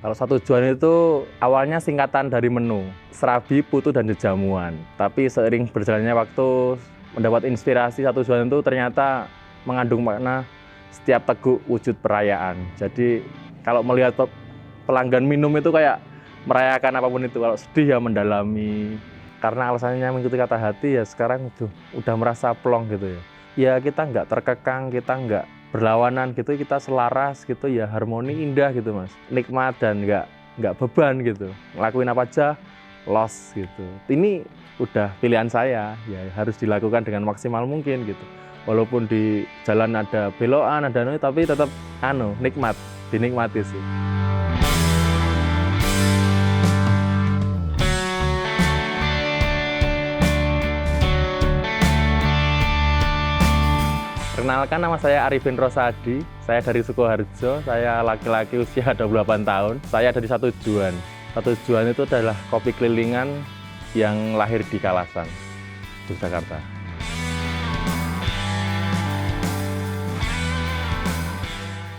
Kalau satu juan itu awalnya singkatan dari menu, serabi, putu, dan jejamuan. Tapi seiring berjalannya waktu, mendapat inspirasi satu juan itu ternyata mengandung makna setiap teguk wujud perayaan. Jadi kalau melihat pelanggan minum itu kayak merayakan apapun itu. Kalau sedih ya mendalami. Karena alasannya mengikuti kata hati ya sekarang udah merasa plong gitu ya. Ya kita nggak terkekang, kita nggak berlawanan gitu, kita selaras gitu ya, harmoni indah gitu mas, nikmat dan nggak beban gitu, ngelakuin apa aja los gitu. Ini udah pilihan saya, ya harus dilakukan dengan maksimal mungkin gitu, walaupun di jalan ada belokan, ada tapi tetap nikmat, dinikmati sih. Perkenalkan, nama saya Arifin Rosadi, saya dari Sukoharjo, saya laki-laki usia 28 tahun, saya dari Satu Juan. Satu Juan itu adalah kopi kelilingan yang lahir di Kalasan, Yogyakarta.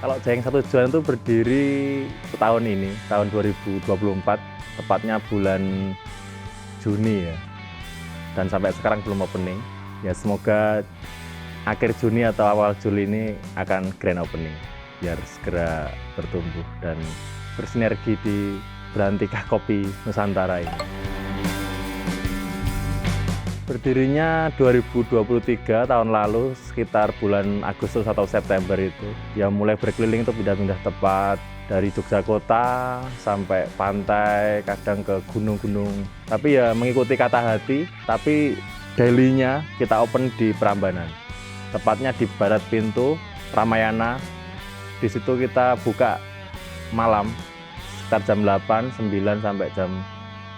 Kalau Jeng Satu Juan itu berdiri tahun ini, tahun 2024, tepatnya bulan Juni ya, dan sampai sekarang belum opening. Ya semoga akhir Juni atau awal Juli ini akan grand opening biar segera bertumbuh dan bersinergi di Berantika Kopi Nusantara ini. Berdirinya 2023 tahun lalu, sekitar bulan Agustus atau September itu, ya mulai berkeliling itu pindah-pindah tempat dari Yogyakarta sampai pantai, kadang ke gunung-gunung. Tapi ya mengikuti kata hati, tapi daily-nya kita open di Prambanan. Tepatnya di Barat Pintu, Ramayana. Di situ kita buka malam, sekitar jam 8, 9 sampai jam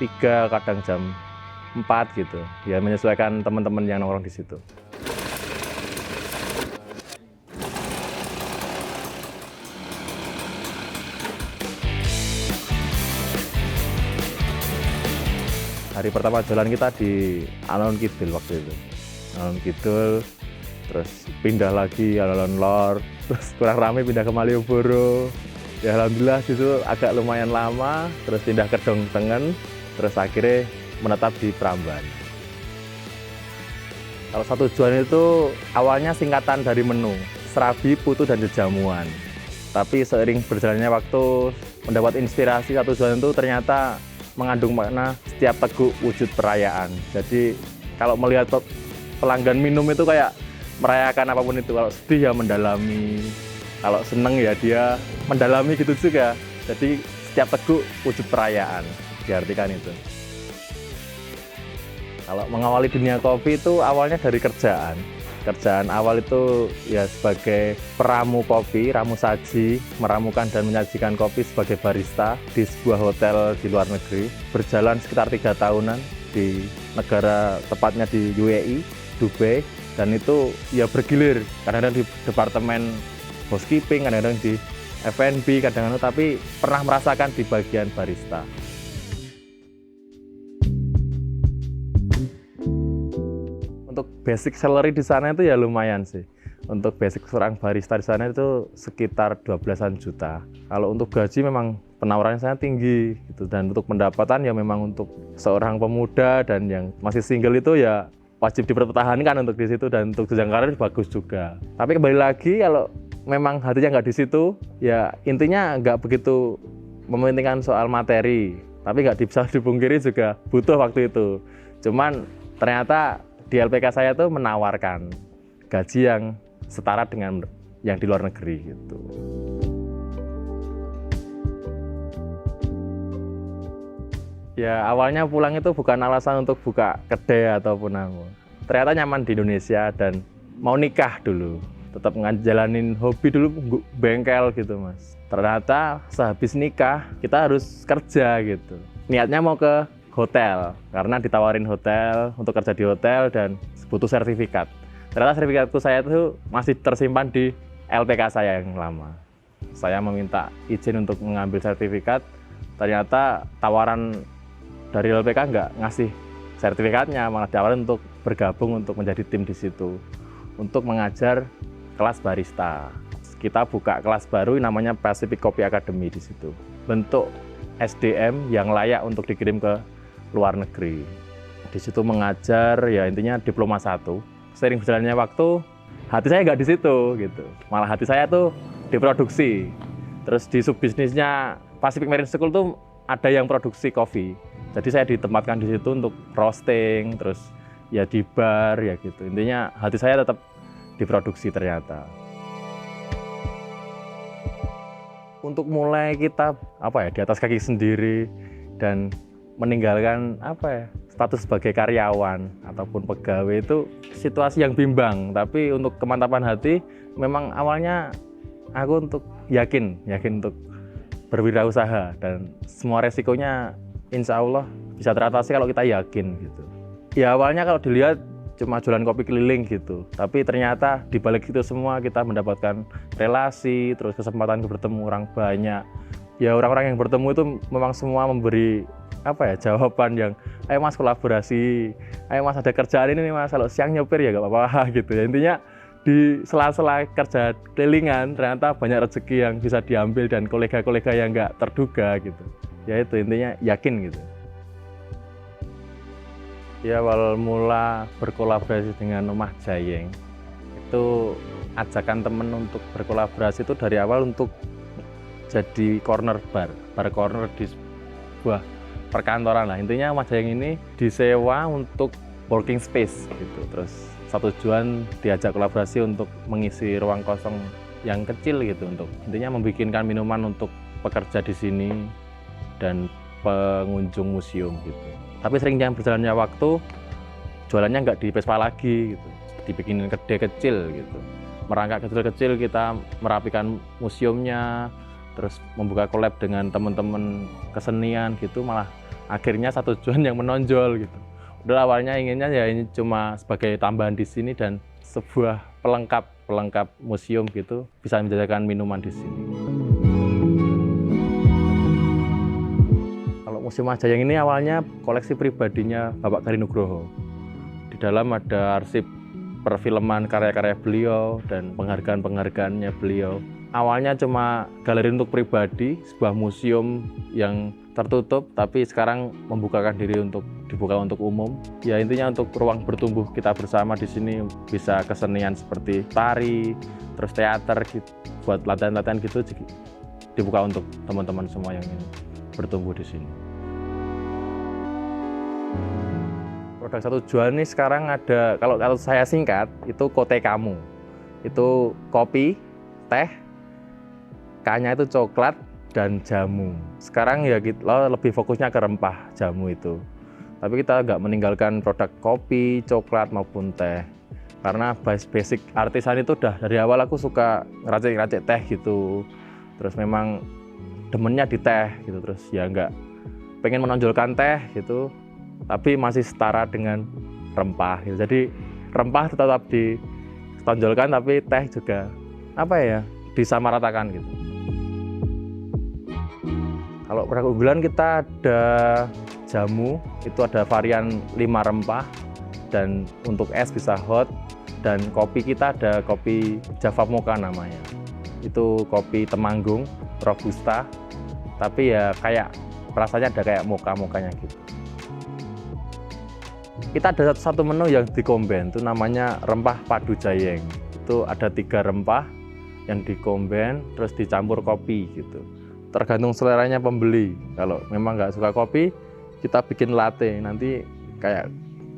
3, kadang jam 4 gitu. Ya menyesuaikan teman-teman yang nongkrong di situ. Hari pertama jalan kita di Alun Kidul waktu itu. Alun Kidul, terus pindah lagi Alun Lor, terus kurang ramai pindah ke Malioboro. Ya alhamdulillah situ agak lumayan lama, terus pindah ke Dong Tengen, terus akhirnya menetap di Prambanan. Kalau Satu Juan itu awalnya singkatan dari menu, serabi, putu, dan jejamuan. Tapi seiring berjalannya waktu, mendapat inspirasi Satu Juan itu ternyata mengandung makna setiap teguk wujud perayaan. Jadi kalau melihat pelanggan minum itu kayak merayakan apapun itu. Kalau sedih ya mendalami, kalau seneng ya dia mendalami gitu juga. Jadi setiap teguk wujud perayaan, diartikan itu. Kalau mengawali dunia kopi itu awalnya dari kerjaan. Kerjaan awal itu ya sebagai peramu kopi, ramu saji, meramukan dan menyajikan kopi sebagai barista di sebuah hotel di luar negeri. Berjalan sekitar 3 tahunan di negara, tepatnya di UAE, Dubai. Dan itu ya bergilir, kadang-kadang di departemen housekeeping, kadang-kadang di F&B, kadang-kadang, tapi pernah merasakan di bagian barista. Untuk basic salary di sana itu ya lumayan sih. Untuk basic seorang barista di sana itu sekitar 12-an juta. Kalau untuk gaji memang penawarannya sangat tinggi gitu, dan untuk pendapatan ya memang untuk seorang pemuda dan yang masih single itu ya wajib dipertahankan untuk di situ, dan untuk jenjang karir bagus juga. Tapi kembali lagi, kalau memang hatinya nggak di situ, ya intinya nggak begitu mementingkan soal materi. Tapi nggak bisa dipungkiri juga butuh waktu itu. Cuman ternyata di LPK saya tuh menawarkan gaji yang setara dengan yang di luar negeri gitu. Ya awalnya pulang itu bukan alasan untuk buka kedai ataupun apa. Ternyata nyaman di Indonesia dan mau nikah dulu. Tetap ngejalanin hobi dulu, bengkel gitu mas. Ternyata sehabis nikah kita harus kerja gitu. Niatnya mau ke hotel, karena ditawarin hotel untuk kerja di hotel dan butuh sertifikat. Ternyata sertifikatku saya itu masih tersimpan di LPK saya yang lama. Saya meminta izin untuk mengambil sertifikat, ternyata tawaran dari LPK nggak ngasih sertifikatnya, malah ditawarin untuk bergabung untuk menjadi tim di situ, untuk mengajar kelas barista. Kita buka kelas baru namanya Pacific Coffee Academy di situ. bentuk SDM yang layak untuk dikirim ke luar negeri. Di situ mengajar, ya intinya diploma 1. Seiring berjalannya waktu, hati saya nggak di situ gitu. Malah hati saya tuh di produksi. Terus di subbisnisnya Pacific Marine School tuh ada yang produksi kopi. Jadi saya ditempatkan di situ untuk roasting, terus ya di bar ya gitu. Intinya hati saya tetap di produksi ternyata. Untuk mulai kita di atas kaki sendiri dan meninggalkan status sebagai karyawan ataupun pegawai itu situasi yang bimbang. Tapi untuk kemantapan hati memang awalnya aku untuk yakin untuk berwirausaha dan semua resikonya insya Allah bisa teratasi kalau kita yakin gitu. Ya awalnya kalau dilihat cuma jualan kopi keliling gitu, tapi ternyata di balik itu semua kita mendapatkan relasi, terus kesempatan bertemu orang banyak. Ya orang-orang yang bertemu itu memang semua memberi jawaban yang ayo mas kolaborasi, ayo mas ada kerjaan ini nih mas, kalau siang nyopir ya gak apa-apa gitu ya. Intinya di sela-sela kerja kelilingan ternyata banyak rezeki yang bisa diambil dan kolega-kolega yang gak terduga gitu. Ya itu intinya yakin gitu. Ya awal mula berkolaborasi dengan Omah Jayeng itu ajakan temen untuk berkolaborasi itu dari awal untuk jadi bar corner di sebuah perkantoran lah. Intinya Omah Jayeng ini disewa untuk working space gitu. Terus satu tujuan diajak kolaborasi untuk mengisi ruang kosong yang kecil gitu, untuk intinya membikinkan minuman untuk pekerja di sini dan pengunjung museum gitu. Tapi seringnya berjalannya waktu, jualannya nggak di Vespa lagi gitu, dibikinin kedai kecil gitu. Merangkak kecil-kecil kita merapikan museumnya, terus membuka collab dengan teman-teman kesenian gitu, malah akhirnya satu tujuan yang menonjol gitu. Udah awalnya inginnya ya ini cuma sebagai tambahan di sini dan sebuah pelengkap museum gitu, bisa menjajakan minuman di sini. Museum Omah Jayeng ini awalnya koleksi pribadinya Bapak Gari Nugroho. Di dalam ada arsip perfilman karya-karya beliau dan penghargaan-penghargaannya beliau. Awalnya cuma galeri untuk pribadi, sebuah museum yang tertutup, tapi sekarang membukakan diri untuk dibuka untuk umum. Ya intinya untuk ruang bertumbuh kita bersama di sini, bisa kesenian seperti tari, terus teater gitu, buat latihan-latihan gitu dibuka untuk teman-teman semua yang ingin bertumbuh di sini. Produk satu tujuan ini sekarang ada, kalau saya singkat, itu Kote Kamu. Itu kopi, teh, K-nya itu coklat, dan jamu. Sekarang ya kita lebih fokusnya ke rempah jamu itu. Tapi kita nggak meninggalkan produk kopi, coklat, maupun teh. Karena basic artisan itu udah dari awal aku suka ngeracik-ngeracik teh gitu. Terus memang demennya di teh gitu, terus ya nggak pengen menonjolkan teh gitu, tapi masih setara dengan rempah gitu. Jadi rempah tetap ditonjolkan, tapi teh juga disamaratakan gitu. Kalau produk unggulan kita ada jamu, itu ada varian 5 rempah, dan untuk es bisa hot, dan kopi kita ada kopi Java Mocha namanya. Itu kopi Temanggung, Robusta, tapi ya kayak rasanya ada kayak mocha-mochanya gitu. Kita ada satu menu yang dikomben, itu namanya rempah padu Jayeng. Itu ada 3 rempah yang dikomben, terus dicampur kopi gitu. Tergantung seleranya pembeli. Kalau memang nggak suka kopi, kita bikin latte, nanti kayak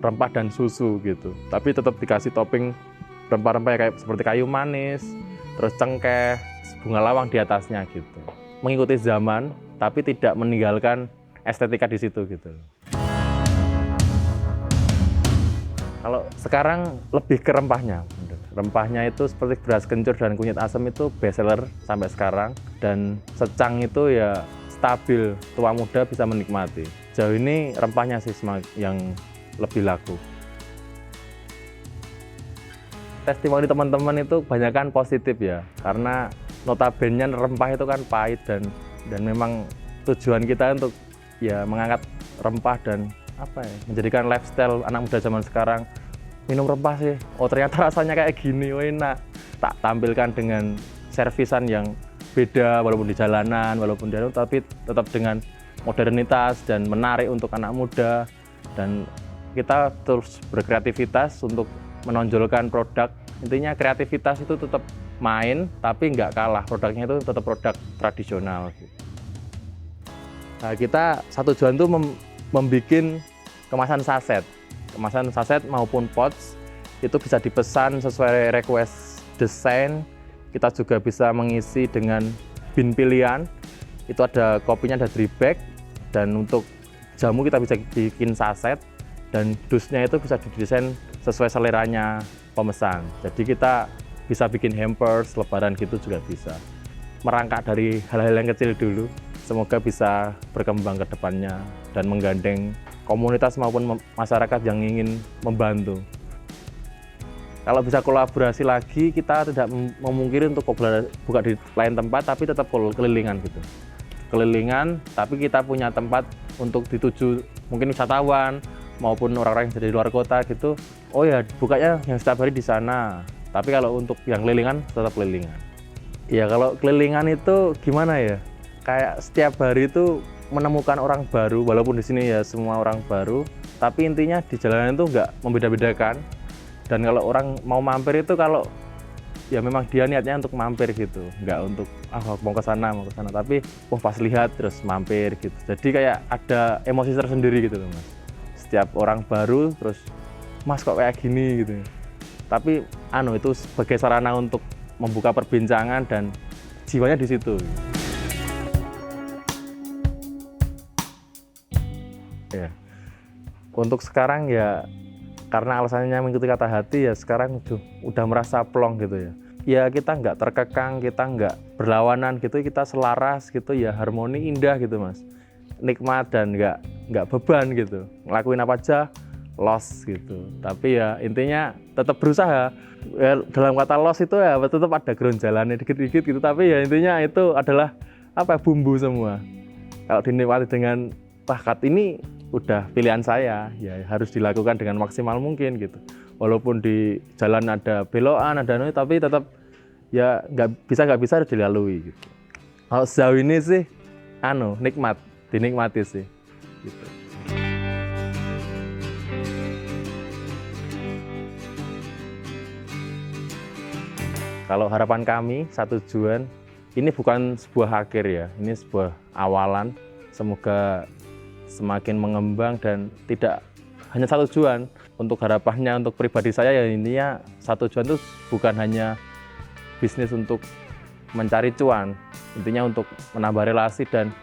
rempah dan susu gitu. Tapi tetap dikasih topping rempah-rempah kayak seperti kayu manis, terus cengkeh, bunga lawang di atasnya gitu. Mengikuti zaman, tapi tidak meninggalkan estetika di situ gitu. Kalau sekarang lebih ke rempahnya. Rempahnya itu seperti beras kencur dan kunyit asam itu best seller sampai sekarang, dan secang itu ya stabil, tua muda bisa menikmati. Jauh ini rempahnya sih yang lebih laku. Testimoni teman-teman itu kebanyakan positif ya, karena notabene rempah itu kan pahit, dan memang tujuan kita untuk ya mengangkat rempah dan menjadikan lifestyle anak muda zaman sekarang minum rempah sih. Oh ternyata rasanya kayak gini, oh enak. Tak tampilkan dengan servisan yang beda walaupun di jalanan, walaupun di tapi tetap dengan modernitas dan menarik untuk anak muda, dan kita terus berkreativitas untuk menonjolkan produk. Intinya kreativitas itu tetap main tapi nggak kalah, produknya itu tetap produk tradisional. Nah, kita satu tujuan itu membuat kemasan saset maupun pouch itu bisa dipesan sesuai request desain. Kita juga bisa mengisi dengan bin pilihan, itu ada kopinya, ada dry bag, dan untuk jamu kita bisa bikin saset, dan dusnya itu bisa didesain sesuai seleranya pemesan. Jadi kita bisa bikin hampers, lebaran gitu juga bisa. Merangkak dari hal-hal yang kecil dulu, semoga bisa berkembang ke depannya dan menggandeng komunitas maupun masyarakat yang ingin membantu. Kalau bisa kolaborasi lagi, kita tidak memungkiri untuk buka di lain tempat, tapi tetap kelilingan gitu. Kelilingan, tapi kita punya tempat untuk dituju mungkin wisatawan maupun orang-orang yang dari luar kota gitu. Oh ya, bukanya yang setiap hari di sana. Tapi kalau untuk yang kelilingan, tetap kelilingan. Ya kalau kelilingan itu gimana ya? Kayak setiap hari itu menemukan orang baru, walaupun di sini ya semua orang baru, tapi intinya di jalanan itu nggak membeda-bedakan. Dan kalau orang mau mampir itu kalau ya memang dia niatnya untuk mampir gitu, nggak untuk mau ke sana, tapi pas lihat terus mampir gitu. Jadi kayak ada emosi tersendiri gitu loh Mas. Setiap orang baru terus Mas kok kayak gini gitu. Tapi itu sebagai sarana untuk membuka perbincangan dan jiwanya di situ. Ya. Untuk sekarang ya karena alasannya mengikuti kata hati, ya sekarang udah merasa plong gitu ya. Ya kita nggak terkekang, kita nggak berlawanan gitu, kita selaras gitu ya, harmoni indah gitu Mas. Nikmat dan nggak beban gitu. Ngelakuin apa aja loss gitu. Tapi ya intinya tetap berusaha. Ya, dalam kata loss itu ya tetap ada geronjalannya dikit-dikit gitu, tapi ya intinya itu adalah bumbu semua. Kalau dinikmati dengan bakat ini udah pilihan saya, ya harus dilakukan dengan maksimal mungkin gitu. Walaupun di jalan ada belokan, tapi tetap ya nggak bisa harus dilalui gitu. Kalau sejauh ini sih dinikmati sih gitu. Kalau harapan kami, satu tujuan, ini bukan sebuah akhir ya, ini sebuah awalan. Semoga semakin mengembang dan tidak hanya satu tujuan. Untuk harapannya untuk pribadi saya ya intinya satu tujuan itu bukan hanya bisnis untuk mencari cuan, intinya untuk menambah relasi dan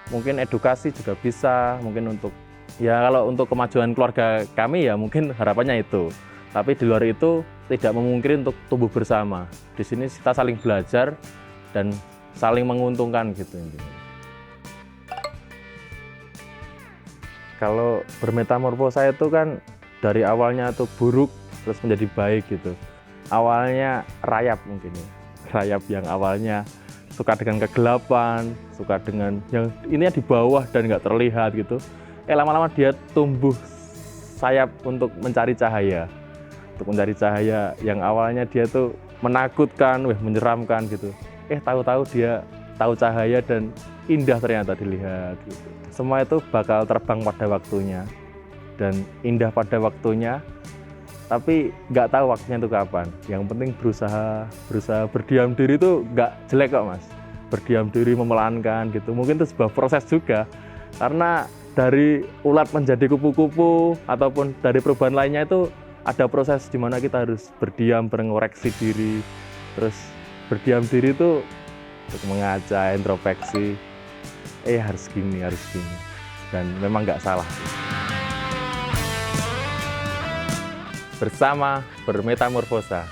mungkin edukasi juga bisa, mungkin untuk kalau untuk kemajuan keluarga kami ya mungkin harapannya itu. Tapi di luar itu tidak memungkiri untuk tumbuh bersama. Di sini kita saling belajar dan saling menguntungkan gitu intinya. Kalau bermetamorfosa itu kan dari awalnya tuh buruk terus menjadi baik gitu. Awalnya rayap mungkin ya. Rayap yang awalnya suka dengan kegelapan, suka dengan yang ini di bawah dan nggak terlihat gitu. Lama-lama dia tumbuh sayap untuk mencari cahaya. Untuk mencari cahaya yang awalnya dia tuh menakutkan, menyeramkan gitu. Tahu-tahu dia tahu cahaya dan indah ternyata dilihat gitu. Semua itu bakal terbang pada waktunya dan indah pada waktunya, tapi nggak tahu waktunya itu kapan. Yang penting berusaha berdiam diri itu nggak jelek kok Mas. Berdiam diri, memelankan gitu. Mungkin itu sebuah proses juga, karena dari ulat menjadi kupu-kupu ataupun dari perubahan lainnya itu ada proses di mana kita harus berdiam, mengoreksi diri, terus berdiam diri itu untuk mengaca, introspeksi. Harus gini, dan memang nggak salah. Bersama bermetamorfosa.